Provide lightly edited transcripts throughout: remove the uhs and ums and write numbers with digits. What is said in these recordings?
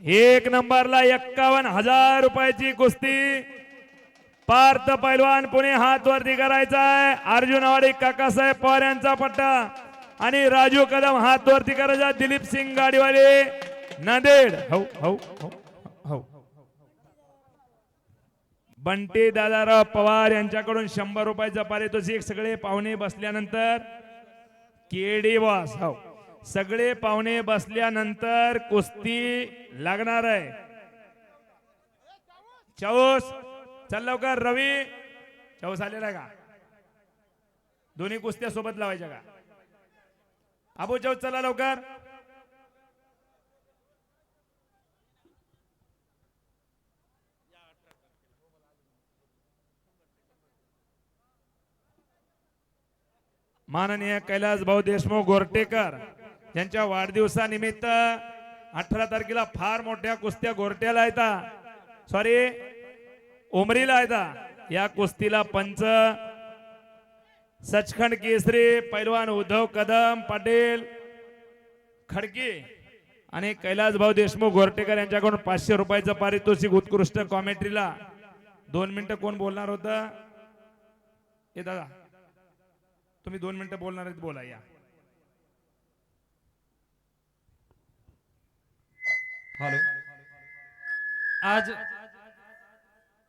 एक नंबरला 51,000 रुपयाची कुस्ती पार्थ पैलवान पुणे हात वरती करायचा आहे। अर्जुन आवाडी काकासाहेब पवार यांचा पट्टा आणि राजू कदम हात वरती करायचा। दिलीप सिंग गाडीवाले नांदेड हो हो हो हो बंटी दादाराव पवार यांच्याकडून 100 रुपयाचं पारितोषिक। सगळे पाहुणे बसल्यानंतर केडी बॉस हो सगळे पाहुणे बसल्यानंतर कुस्ती लागणार आहे। चौस चल लवकर रवी चौस आलेला आहे का? दोन्ही कुस्त्या सोबत लावायच्या का? अबू चौस चला लवकर। माननीय कैलास भाऊ देशमुख गोरटेकर यांच्या वाढदिवसानिमित्त 18 तारखेला फार मोठ्या कुस्त्या गोरट्याला येतात सॉरी उमरीला येतात। या कुस्तीला पंच सचखंड केसरी पैलवान उद्धव कदम पाटील खडकी आणि कैलास भाऊ देशमुख गोरटेकर यांच्याकडून 500 रुपयाचं पारितोषिक। उत्कृष्ट कॉमेंट्रीला 2 मिनिटं कोण बोलणार होतं? हे दादा तुम्ही 2 मिनिटं बोलणार आहेत, बोला या। हॅलो, आज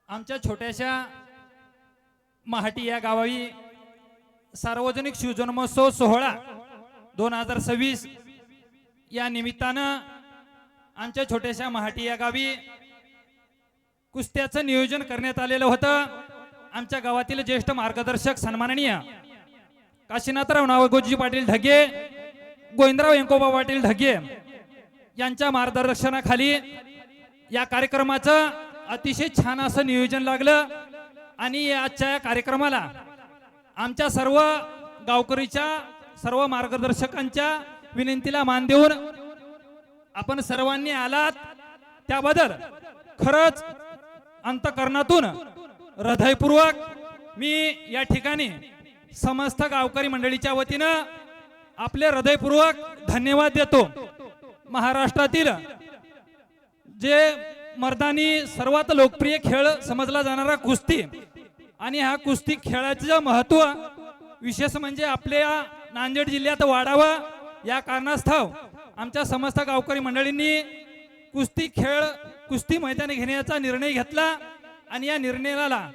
आमच्या छोट्याशा महाटी या गावी सार्वजनिक शिवजन्मोत्सव सोहळा 2026 या निमित्तानं आमच्या छोट्याशा महाटी या गावी कुस्त्याचं नियोजन करण्यात आलेलं होतं। आमच्या गावातील ज्येष्ठ मार्गदर्शक सन्माननीय काशीनाथराव नावगोजी पाटील ढगे, गोविंदराव यंकोबा पाटील ढगे यांच्या मार्गदर्शनाखाली या कार्यक्रमाचं अतिशय छान असं नियोजन लागलं आणि आजच्या या कार्यक्रमाला आमच्या सर्व गावकरीच्या सर्व मार्गदर्शकांच्या विनंतीला मान देऊन आपण सर्वांनी आलात त्याबद्दल खरंच अंतःकरणातून हृदयपूर्वक मी या ठिकाणी समस्त गावकरी मंडळीच्या वतीनं आपले हृदयपूर्वक धन्यवाद देतो। महाराष्ट्रातील जे मर्दानी सर्वात लोकप्रिय खेळ समजला जाणारा कुस्ती आणि हा कुस्ती खेळाचं महत्त्व विशेष म्हणजे आपल्या नांदेड जिल्ह्यात वाढावं या कारणास्तव आमच्या समस्त गावकरी मंडळींनी कुस्ती मैदानी घेण्याचा निर्णय घेतला आणि या निर्णयाला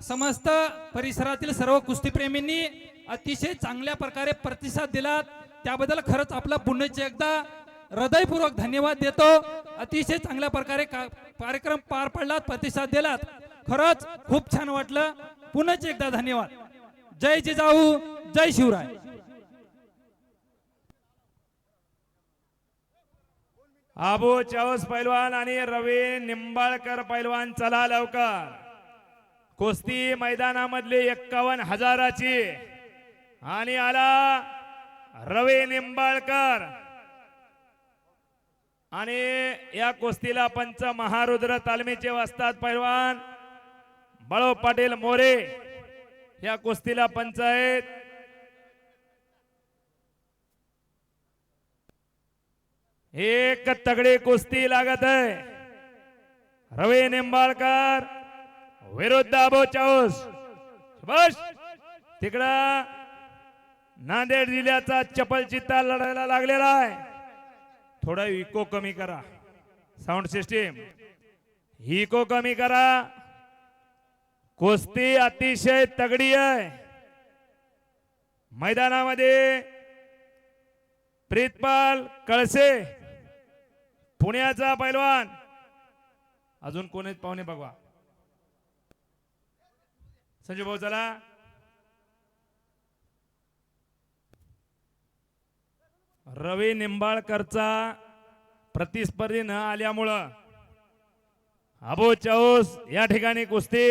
समस्त परिसरातील सर्व कुस्तीप्रेमींनी अतिशय चांगल्या प्रकारे प्रतिसाद दिला। त्याबद्दल खरंच आपला पुन्हा एकदा हृदयपूर्वक धन्यवाद देतो। अतिशय चांगल्या प्रकारे कार्यक्रम पार पडला, प्रतिसाद दिलात, खरंच खूप छान वाटलं। पुन्हा एकदा धन्यवाद। जय जिजाऊ, जय शिवराय। आबू चौस पैलवान आणि रवी निंबाळकर पैलवान चला लवकर। कुस्ती मैदानामधली 51,000ची आणि आला रवी निंबाळकर आणि या कुस्तीला पंच महारुद्र तालमीचे वस्ताद पैलवान बळो पाटील मोरे या कुस्तीला पंच आहेत। एक तगड़ी कुस्ती लागत है। रवी निंबाळकर विरुद्ध अबू चौस। बस तिकडं नांदेड जिल्ह्याचा चपल चित्ता लढायला लागलेला आहे। थोडा इको कमी करा, साऊंड सिस्टीम इको कमी करा। कुस्ती अतिशय तगडी आहे। मैदानामध्ये प्रीतपाल कळसे पुण्याचा पैलवान, अजून कोण आहेत पाहुणे बघवा। संजय भाऊ चला। रवी निंबाळकरचा प्रतिस्पर्धी न आल्यामुळं अबू चौस या ठिकाणी कुस्ती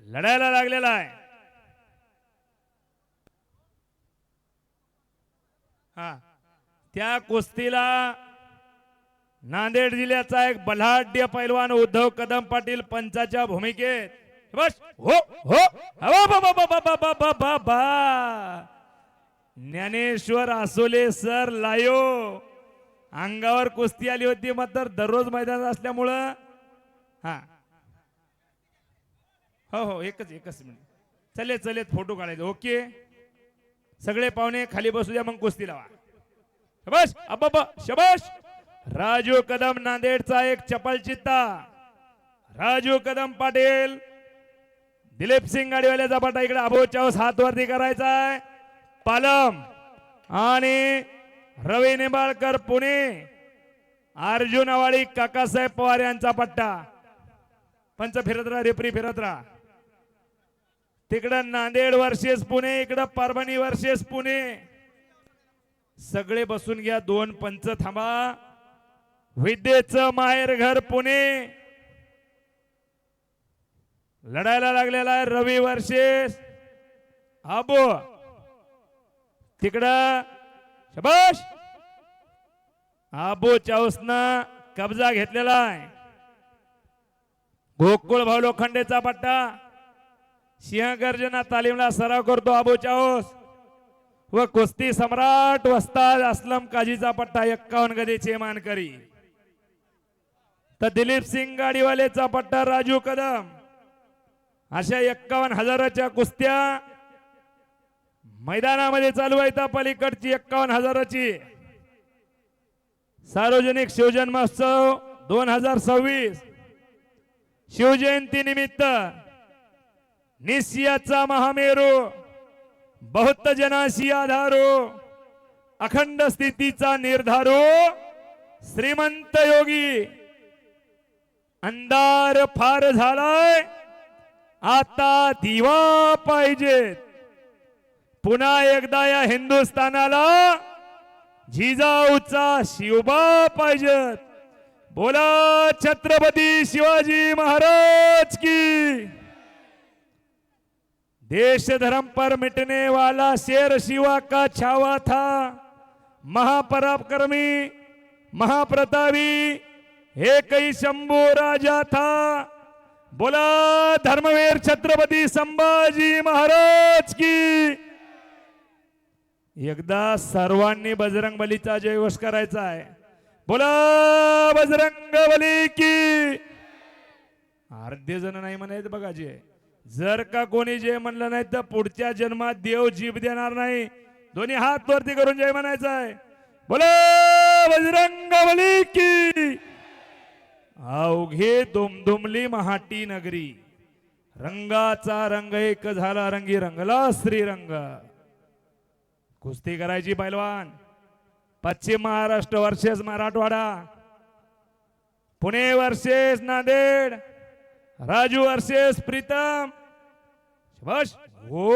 लढायला लागलेला आहे। हा त्या कुस्तीला नांदेड जिल्ह्याचा एक बलाढ्य पैलवान उद्धव कदम पाटील पंचाच्या भूमिकेत। बस हो हो ज्ञानेश्वर आसोले सर लायो अंगावर कुस्ती आली होती मात्र दररोज मैदानात असल्यामुळं हा हो हो एकच मिनिट चलेत फोटो काढायचे ओके सगळे पाहुणे खाली बसू द्या मग कुस्ती लावा शबाश अब्बा शबाश राजू कदम नांदेडचा एक चपल चित्ता राजू कदम पाटील दिलीप सिंग गाडीवाल्याचा पाटा इकडे अबोचावस हात वरती करायचाय पालम आणि रवी निंबाळकर पुणे अर्जुन आवाळी काकासाहेब पवार यांचा पट्टा पंच फिरत राहा रेफरी फिरत राहा तिकडं नांदेड वर्सेस पुणे इकडं परभणी वर्सेस पुणे सगळे बसून घ्या दोन पंच थांबा विद्येचं माहेर घर पुणे लढायला लागलेला आहे रवी वर्सेस आबो तिकडं शबाश आबो चाऊसनं कब्जा घेतलेला आहे गोकुळ भाऊ लोखंडेचा पट्टा सिंहगर्जना तालीमला सराव करतो आबो चाऊस व कुस्ती सम्राट वस्ताद असलम काजीचा पट्टा 51 गदेचे मानकरी तर दिलीप सिंग गाडीवालेचा पट्टा राजू कदम अशा 51,000च्या कुस्त्या मैदानामध्ये चालू आहेत पलीकडची 51,000ची सार्वजनिक शिवजन्मोत्सव 2026 शिवजयंती निमित्त निस्सियाचा महामेरू बहुत जनाशी आधारो अखंड स्थितीचा निर्धारो श्रीमंत योगी अंधार फार झालाय आता दिवा पाहिजे पुन्हा एकदा या हिंदुस्थानाला जिजाऊचा शिवबा पाहिजे बोला छत्रपती शिवाजी महाराज की देश धर्म पर मिटने वाला शेर शिवा का छावा था महापराक्रमी महाप्रतापी एक ही शंभू राजा था बोला धर्मवीर छत्रपती संभाजी महाराज की एकदा सर्वांनी बजरंग बलीचा जयघोष करायचा आहे बोला बजरंग बली की अर्धे जण नाही म्हणायचं बघा जे जर का कोणी जय म्हणलं नाही तर पुढच्या जन्मात देव जीभ देणार नाही दोन्ही हात वरती करून जय म्हणायचं आहे बोला बजरंग बली की अवघे दुमदुमली महाटी नगरी रंगाचा रंग एक झाला रंगी रंगला श्रीरंग कुस्ती करायची पैलवान पश्चिम Maharashtra versus Marathwada Pune versus Nanded Raju versus Pritam शबाश हो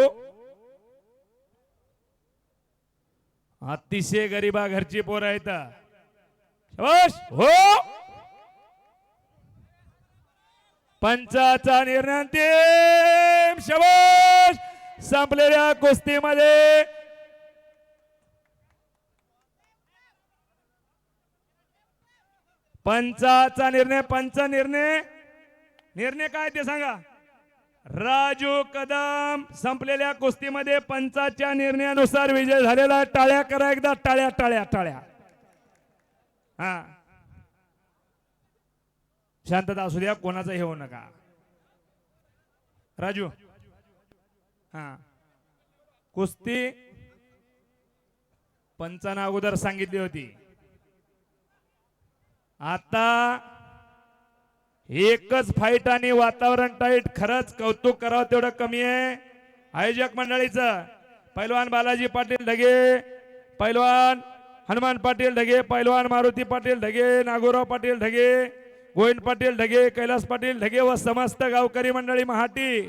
अतिशय गरीबा घरची पोरं आहेत शबाश हो पंचाचा निर्णय अंतिम शबाश संपलेल्या कुस्तीमध्ये पंचाचा निर्णय पंच निर्णय काय ते सांगा राजू कदम संपलेल्या कुस्तीमध्ये पंचाच्या निर्णयानुसार विजय झालेला टाळ्या करा एकदा टाळ्या टाळ्या टाळ्या हा शांतता असू द्या कोणाचं हे होऊ नका राजू हा कुस्ती पंचानं अगोदर सांगितली होती आता एकच फाईट आणि वातावरण टाईट खरंच कौतुक करावं तेवढं कमी आहे आयोजक मंडळीचं पैलवान बालाजी पाटील ढगे पैलवान हनुमान पाटील ढगे पैलवान मारुती पाटील ढगे नागोराव पाटील ढगे गोविंद पाटील ढगे कैलास पाटील ढगे व समस्त गावकरी मंडळी महाटी